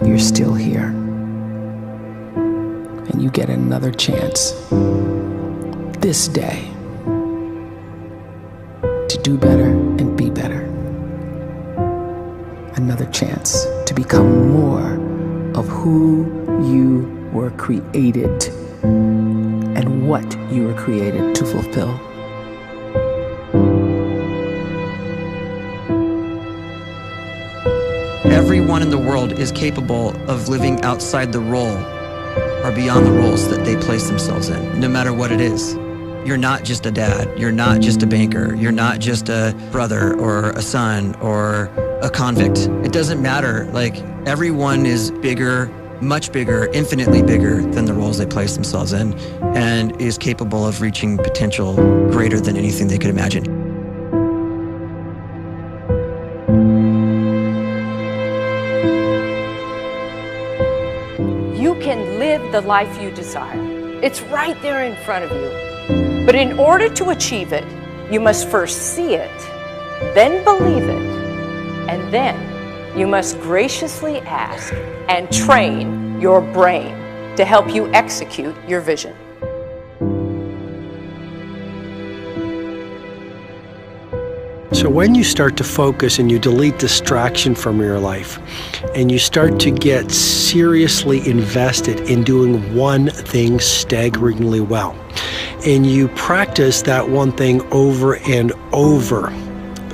you're still here. And you get another chance this day to do better and be better. Another chance to become more of who you were created and what you were created to fulfill. Everyone in the world is capable of living outside the role or beyond the roles that they place themselves in, no matter what it is. You're not just a dad, you're not just a banker, you're not just a brother or a son or a convict. It doesn't matter. Like, everyone is bigger, much bigger, infinitely bigger than the roles they place themselves in, and is capable of reaching potential greater than anything they could imagine. You can live the life you desire. It's right there in front of you. But in order to achieve it, you must first see it, then believe it, and then you must graciously ask and train your brain to help you execute your vision. So when you start to focus and you delete distraction from your life, and you start to get seriously invested in doing one thing staggeringly well, and you practice that one thing over and over,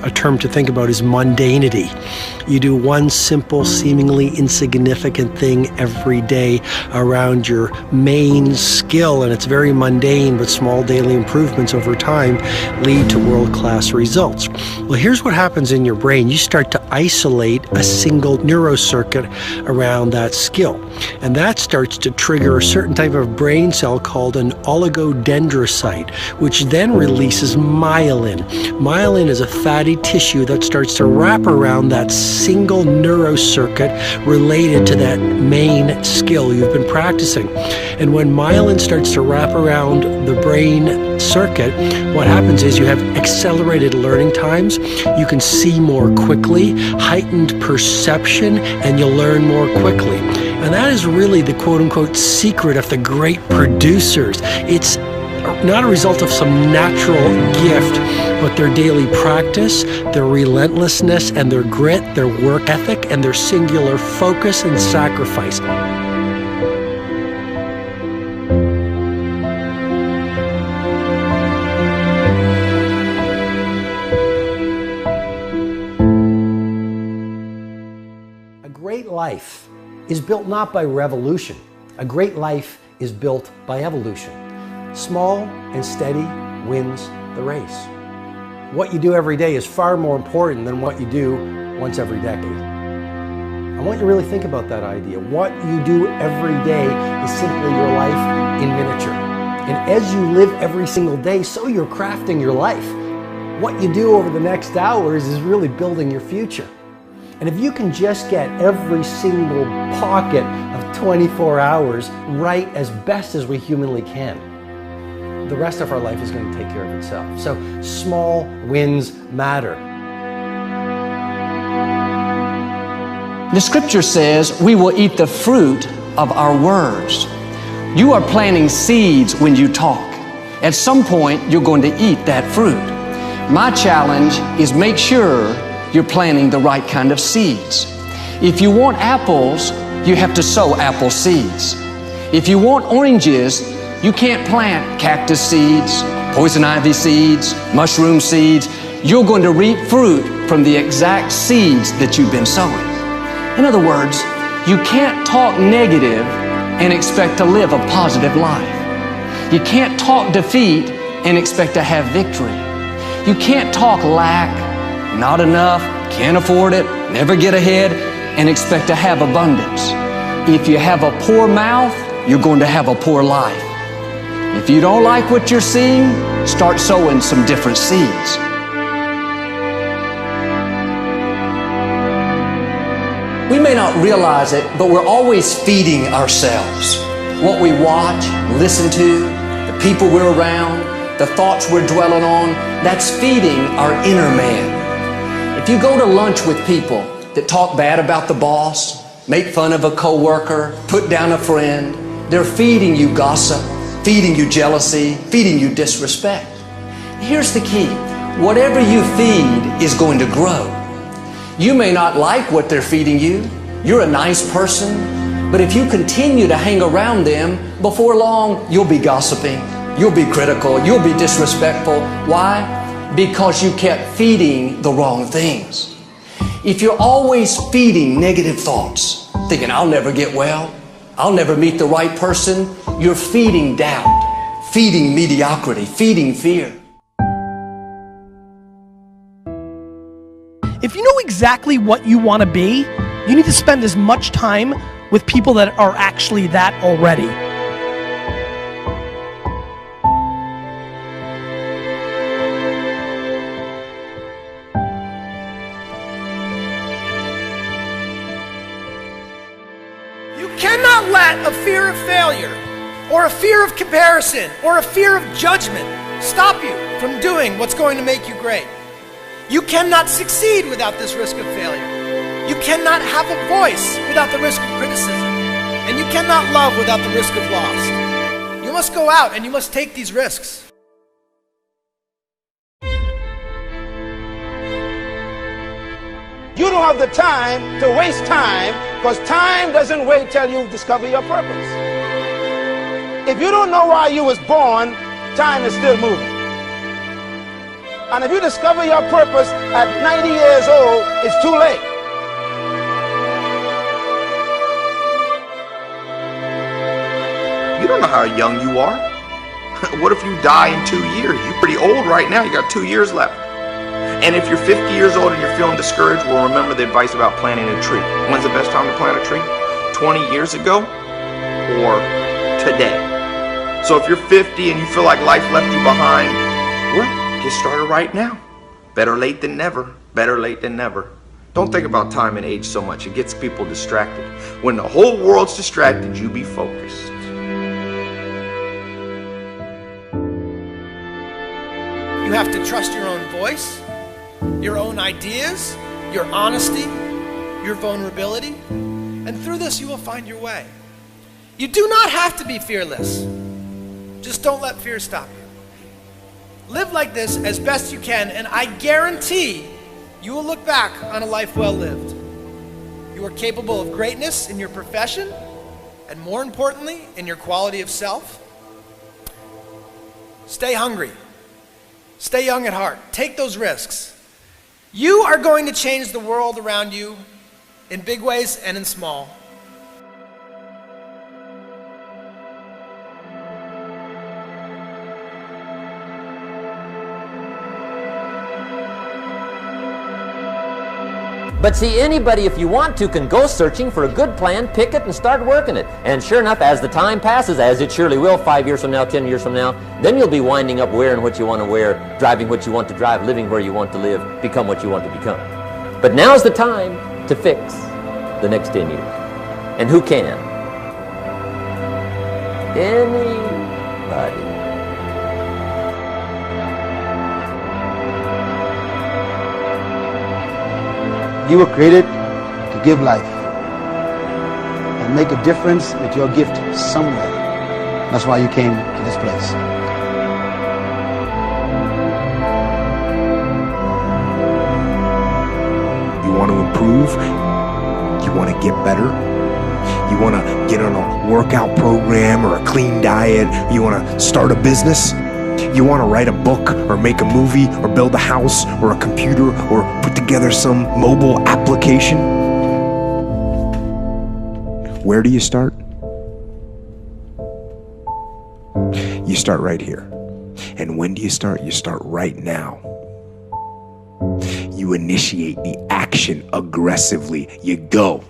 a term to think about is mundanity. You do one simple, seemingly insignificant thing every day around your main skill, and it's very mundane, but small daily improvements over time lead to world-class results. Well, here's what happens in your brain. You start to isolate a single neurocircuit around that skill, and that starts to trigger a certain type of brain cell called an oligodendrocyte, which then releases myelin. Myelin is a fatty tissue that starts to wrap around that single neurocircuit related to that main skill you've been practicing. And when myelin starts to wrap around the brain circuit, what happens is you have accelerated learning times, you can see more quickly, heightened perception, and you'll learn more quickly. And that is really the quote-unquote secret of the great producers. It's not a result of some natural gift, but their daily practice, their relentlessness and their grit, their work ethic, and their singular focus and sacrifice. A great life is built not by revolution. A great life is built by evolution. Small and steady wins the race. What you do every day is far more important than what you do once every decade. I want you to really think about that idea. What you do every day is simply your life in miniature. And as you live every single day, so you're crafting your life. What you do over the next hours is really building your future. And if you can just get every single pocket of 24 hours right as best as we humanly can, the rest of our life is going to take care of itself. So small wins matter. The scripture says we will eat the fruit of our words. You are planting seeds when you talk. At some point, you're going to eat that fruit. My challenge is make sure you're planting the right kind of seeds. If you want apples, you have to sow apple seeds. If you want oranges, you can't plant cactus seeds, poison ivy seeds, mushroom seeds. You're going to reap fruit from the exact seeds that you've been sowing. In other words, you can't talk negative and expect to live a positive life. You can't talk defeat and expect to have victory. You can't talk lack, not enough, can't afford it, never get ahead, and expect to have abundance. If you have a poor mouth, you're going to have a poor life. If you don't like what you're seeing, start sowing some different seeds. We may not realize it, but we're always feeding ourselves. What we watch, listen to, the people we're around, the thoughts we're dwelling on, that's feeding our inner man. If you go to lunch with people that talk bad about the boss, make fun of a coworker, put down a friend. They're feeding you gossip, feeding you jealousy, feeding you disrespect. Here's the key. Whatever you feed is going to grow. You may not like what they're feeding you. You're a nice person, but if you continue to hang around them, before long, you'll be gossiping, you'll be critical, you'll be disrespectful. Why? Because you kept feeding the wrong things. If you're always feeding negative thoughts, thinking, I'll never get well, I'll never meet the right person, you're feeding doubt, feeding mediocrity, feeding fear. If you know exactly what you want to be, you need to spend as much time with people that are actually that already. You cannot let a fear of failure, or a fear of comparison, or a fear of judgment stop you from doing what's going to make you great. You cannot succeed without this risk of failure. You cannot have a voice without the risk of criticism. And you cannot love without the risk of loss. You must go out and you must take these risks. You don't have the time to waste time, because time doesn't wait till you discover your purpose. If you don't know why you was born, time is still moving. And if you discover your purpose at 90 years old, it's too late. You don't know how young you are. What if you die in 2 years? You're pretty old right now. You got 2 years left. And if you're 50 years old and you're feeling discouraged, well, remember the advice about planting a tree. When's the best time to plant a tree? 20 years ago or today? So if you're 50 and you feel like life left you behind, well, get started right now. Better late than never. Better late than never. Don't think about time and age so much. It gets people distracted. When the whole world's distracted, you be focused. You have to trust your own voice, your own ideas, your honesty, your vulnerability, and through this you will find your way. You do not have to be fearless. Just don't let fear stop you. Live like this as best you can, and I guarantee you will look back on a life well lived. You are capable of greatness in your profession, and more importantly, in your quality of self. Stay hungry. Stay young at heart. Take those risks. You are going to change the world around you in big ways and in small. But see, anybody, if you want to, can go searching for a good plan, pick it, and start working it. And sure enough, as the time passes, as it surely will 5 years from now, 10 years from now, then you'll be winding up wearing what you want to wear, driving what you want to drive, living where you want to live, become what you want to become. But now's the time to fix the next 10 years. And who can? Anybody. You were created to give life and make a difference with your gift somewhere. That's why you came to this place. You want to improve? You want to get better? You want to get on a workout program or a clean diet? You want to start a business? You want to write a book or make a movie or build a house or a computer or put together some mobile application? Where do you start? You start right here. And when do you start? You start right now. You initiate the action aggressively. You go.